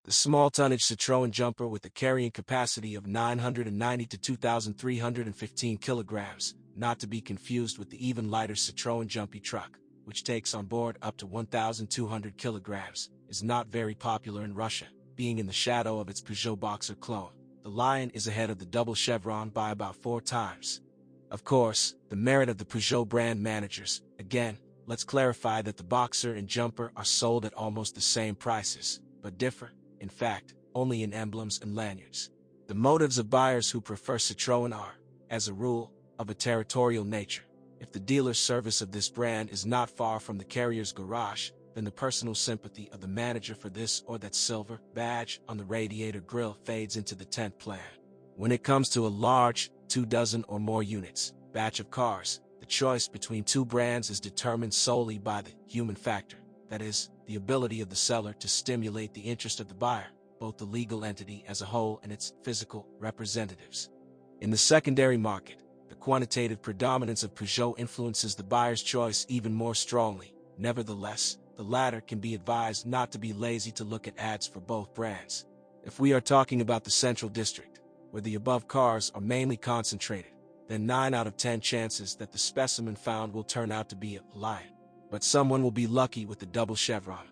The small-tonnage Citroen Jumper with a carrying capacity of 990 to 2,315 kilograms, not to be confused with the even lighter Citroen Jumpy truck, which takes on board up to 1,200 kilograms, is not very popular in Russia, being in the shadow of its Peugeot Boxer clone. The Lion is ahead of the double chevron by about 4 times. Of course, the merit of the Peugeot brand managers. Again, let's clarify that the Boxer and Jumper are sold at almost the same prices, but differ, in fact, only in emblems and lanyards. The motives of buyers who prefer Citroën are, as a rule, of a territorial nature. If the dealer's service of this brand is not far from the carrier's garage, then the personal sympathy of the manager for this or that silver badge on the radiator grille fades into the tent plan. When it comes to a large, 24 or more units, batch of cars, the choice between two brands is determined solely by the human factor, that is, the ability of the seller to stimulate the interest of the buyer, both the legal entity as a whole and its physical representatives. In the secondary market, the quantitative predominance of Peugeot influences the buyer's choice even more strongly. Nevertheless, the latter can be advised not to be lazy to look at ads for both brands. If we are talking about the Central District, where the above cars are mainly concentrated, then 9 out of 10 chances that the specimen found will turn out to be a Lion. But someone will be lucky with the double chevron.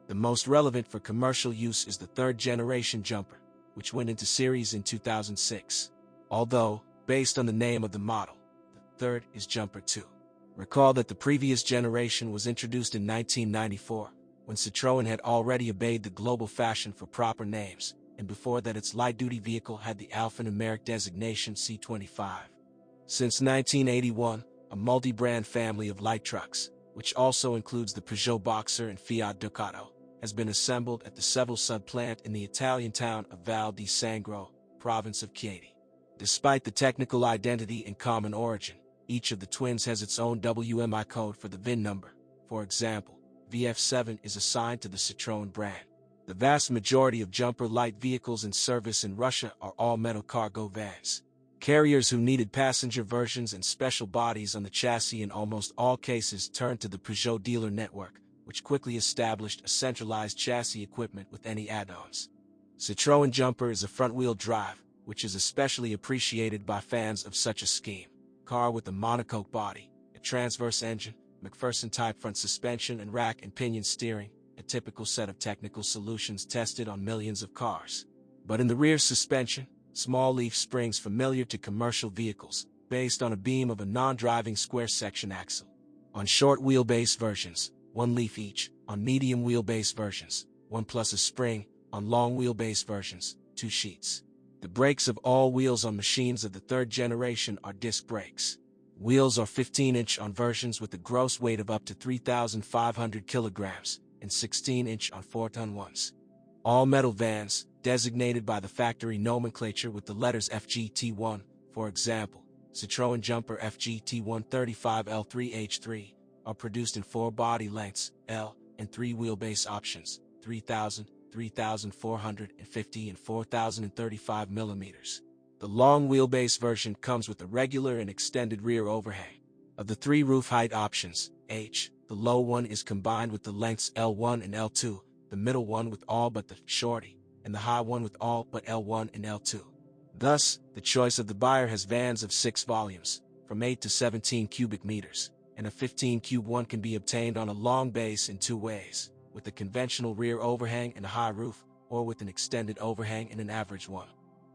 The most relevant for commercial use is the third-generation Jumper, which went into series in 2006. Although, based on the name of the model, the third is Jumper 2. Recall that the previous generation was introduced in 1994, when Citroën had already obeyed the global fashion for proper names, and before that its light-duty vehicle had the alphanumeric designation C25. Since 1981, a multi-brand family of light trucks, which also includes the Peugeot Boxer and Fiat Ducato, has been assembled at the Seville sub-plant in the Italian town of Val di Sangro, province of Chieti. Despite the technical identity and common origin, each of the twins has its own WMI code for the VIN number. For example, VF7 is assigned to the Citroën brand. The vast majority of Jumper light vehicles in service in Russia are all-metal cargo vans. Carriers who needed passenger versions and special bodies on the chassis in almost all cases turned to the Peugeot dealer network, which quickly established a centralized chassis equipment with any add-ons. Citroën Jumper is a front-wheel drive, which is especially appreciated by fans of such a scheme. Car with a monocoque body, a transverse engine, McPherson-type front suspension and rack and pinion steering, a typical set of technical solutions tested on millions of cars. But in the rear suspension, small leaf springs familiar to commercial vehicles, based on a beam of a non-driving square section axle. On short wheelbase versions, 1 leaf each. On medium wheelbase versions, 1 plus a spring. On long wheelbase versions, 2 sheets. The brakes of all wheels on machines of the third generation are disc brakes. Wheels are 15-inch on versions with a gross weight of up to 3,500 kilograms and 16-inch on 4-ton ones. All metal vans, designated by the factory nomenclature with the letters FGT1, for example, Citroen Jumper FGT135L3H3, are produced in 4 body lengths, L, and 3 wheelbase options, 3,000, 3,450 and 4,035 millimeters. The long wheelbase version comes with a regular and extended rear overhang. Of the 3 roof height options, H, the low one is combined with the lengths L1 and L2, the middle one with all but the shorty, and the high one with all but L1 and L2. Thus, the choice of the buyer has vans of 6 volumes, from 8 to 17 cubic meters, and a 15 cube one can be obtained on a long base in 2 ways, with a conventional rear overhang and a high roof, or with an extended overhang and an average one.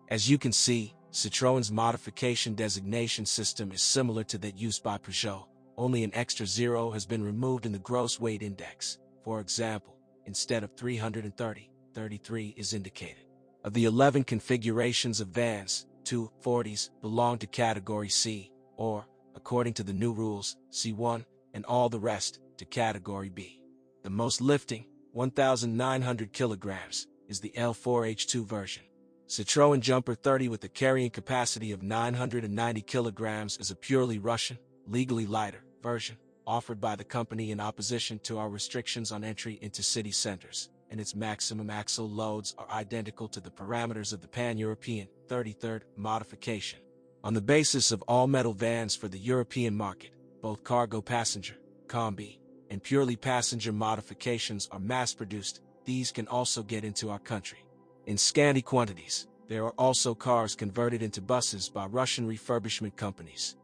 As you can see, Citroën's modification designation system is similar to that used by Peugeot, only an extra 0 has been removed in the gross weight index. For example, instead of 330, 33 is indicated. Of the 11 configurations of vans, 2 40s belong to Category C, or, according to the new rules, C1, and all the rest to Category B. The most lifting, 1,900 kilograms, is the L4H2 version. Citroen Jumper 30 with a carrying capacity of 990 kilograms is a purely Russian, legally lighter version, offered by the company in opposition to our restrictions on entry into city centers, and its maximum axle loads are identical to the parameters of the pan-European 33rd modification. On the basis of all-metal vans for the European market, both cargo passenger, combi, and purely passenger modifications are mass-produced. These can also get into our country. In scanty quantities, there are also cars converted into buses by Russian refurbishment companies.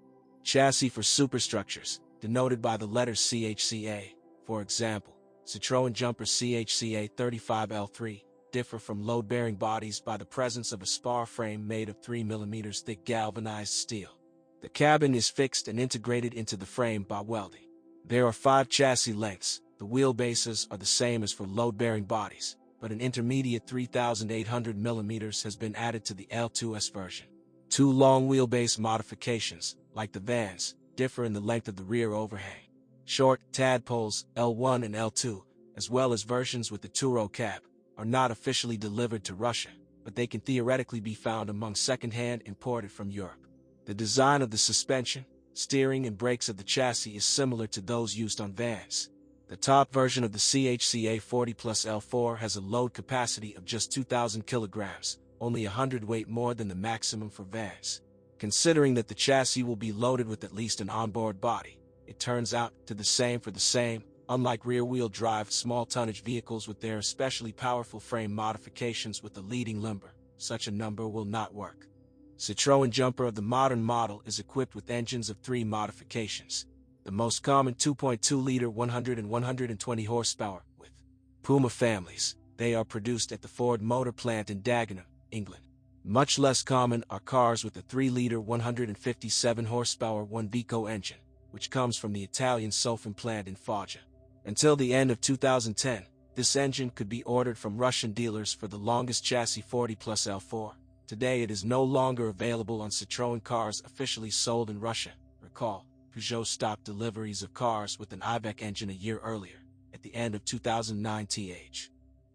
Chassis for superstructures, denoted by the letters CHCA, for example, Citroen Jumper CHCA 35L3, differ from load-bearing bodies by the presence of a spar frame made of 3 mm thick galvanized steel. The cabin is fixed and integrated into the frame by welding. There are 5 chassis lengths. The wheelbases are the same as for load-bearing bodies, but an intermediate 3,800 mm has been added to the L2S version. 2 long wheelbase modifications, like the vans, differ in the length of the rear overhang. Short tadpoles, L1 and L2, as well as versions with the two-row cab, are not officially delivered to Russia, but they can theoretically be found among second-hand imported from Europe. The design of the suspension, steering and brakes of the chassis is similar to those used on vans. The top version of the CHCA 40 Plus L4 has a load capacity of just 2,000 kilograms, only 100 weight more than the maximum for vans. Considering that the chassis will be loaded with at least an onboard body, it turns out to the same for the same, unlike rear-wheel drive small tonnage vehicles with their especially powerful frame modifications with the leading limber. Such a number will not work. Citroen Jumper of the modern model is equipped with engines of 3 modifications. The most common 2.2-liter 100 and 120 horsepower, with Puma families. They are produced at the Ford Motor Plant in Dagenham, England. Much less common are cars with a 3-liter 157 horsepower 1Vico engine, which comes from the Italian Sofin plant in Foggia. Until the end of 2010, this engine could be ordered from Russian dealers for the longest chassis 40 Plus L4. Today it is no longer available on Citroën cars officially sold in Russia. Recall, Peugeot stopped deliveries of cars with an Iveco engine a year earlier, at the end of 2009.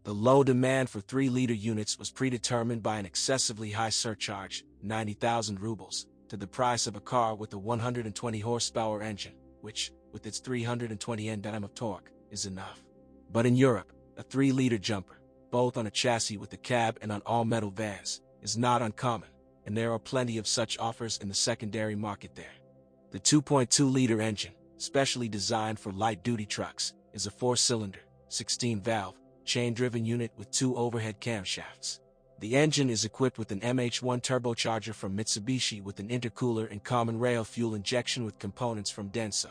The low demand for 3-liter units was predetermined by an excessively high surcharge, 90,000 rubles, to the price of a car with a 120 horsepower engine, which, with its 320 Nm of torque, is enough. But in Europe, a 3-liter jumper, both on a chassis with a cab and on all-metal vans, is not uncommon, and there are plenty of such offers in the secondary market there. The 2.2-liter engine, specially designed for light-duty trucks, is a 4-cylinder, 16-valve, chain-driven unit with 2 overhead camshafts. The engine is equipped with an MH1 turbocharger from Mitsubishi with an intercooler and common rail fuel injection with components from Denso.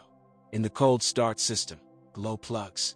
In the cold start system, glow plugs.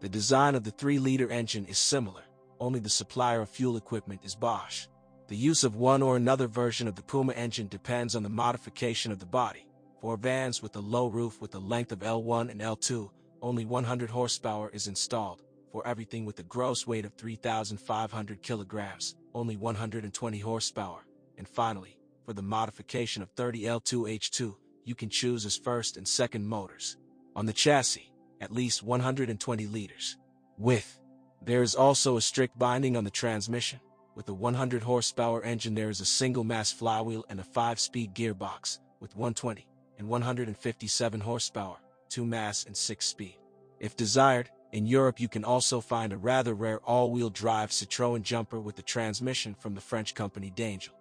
The design of the 3-liter engine is similar, only the supplier of fuel equipment is Bosch. The use of one or another version of the Puma engine depends on the modification of the body. For vans with a low roof with a length of L1 and L2, only 100 horsepower is installed. For everything with a gross weight of 3,500 kilograms, only 120 horsepower. And finally, for the modification of 30L2H2, you can choose as first and second motors. On the chassis, at least 120 liters. Width. There is also a strict binding on the transmission. With a 100 horsepower engine there is a single-mass flywheel and a 5-speed gearbox, with 120 and 157 horsepower, 2-mass and 6-speed. If desired, in Europe you can also find a rather rare all-wheel drive Citroën Jumper with a transmission from the French company D'Angel.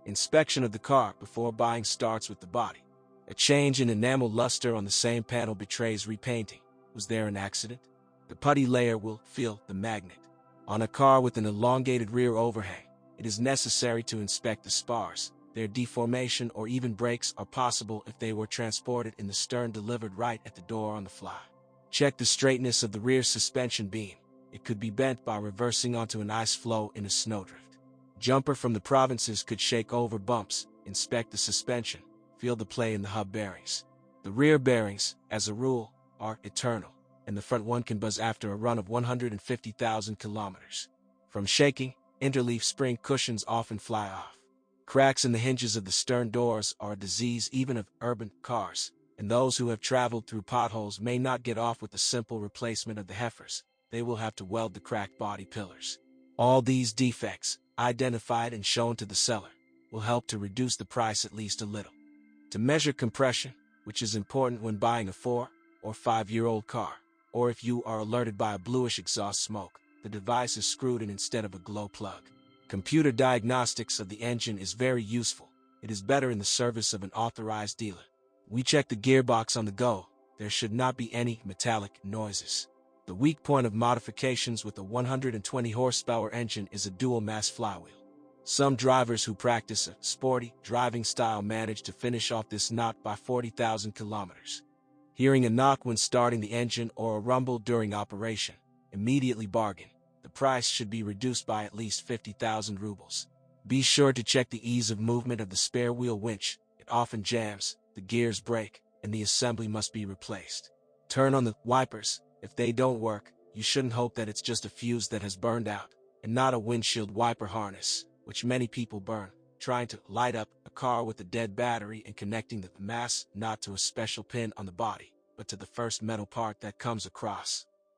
Inspection of the car before buying starts with the body. A change in enamel luster on the same panel betrays repainting. Was there an accident? The putty layer will feel the magnet. On a car with an elongated rear overhang, it is necessary to inspect the spars. Their deformation or even breaks are possible if they were transported in the stern delivered right at the door on the fly. Check the straightness of the rear suspension beam. It could be bent by reversing onto an ice floe in a snowdrift. Jumper from the provinces could shake over bumps. Inspect the suspension. Feel the play in the hub bearings. The rear bearings, as a rule, are eternal, and the front one can buzz after a run of 150,000 kilometers. From shaking, interleaf spring cushions often fly off. Cracks in the hinges of the stern doors are a disease even of urban cars, and those who have traveled through potholes may not get off with a simple replacement of the heifers. They will have to weld the cracked body pillars. All these defects, identified and shown to the seller, will help to reduce the price at least a little. To measure compression, which is important when buying a 4 or 5-year-old car, or if you are alerted by a bluish exhaust smoke, the device is screwed in instead of a glow plug. Computer diagnostics of the engine is very useful. It is better in the service of an authorized dealer. We check the gearbox on the go. There should not be any metallic noises. The weak point of modifications with a 120 horsepower engine is a dual-mass flywheel. Some drivers who practice a sporty driving style manage to finish off this knot by 40,000 kilometers. Hearing a knock when starting the engine or a rumble during operation, immediately bargain. The price should be reduced by at least 50,000 rubles. Be sure to check the ease of movement of the spare wheel winch. It often jams, the gears break, and the assembly must be replaced. Turn on the wipers. If they don't work, you shouldn't hope that it's just a fuse that has burned out, and not a windshield wiper harness, which many people burn, trying to light up a car with a dead battery and connecting the mass not to a special pin on the body, but to the first metal part that comes across.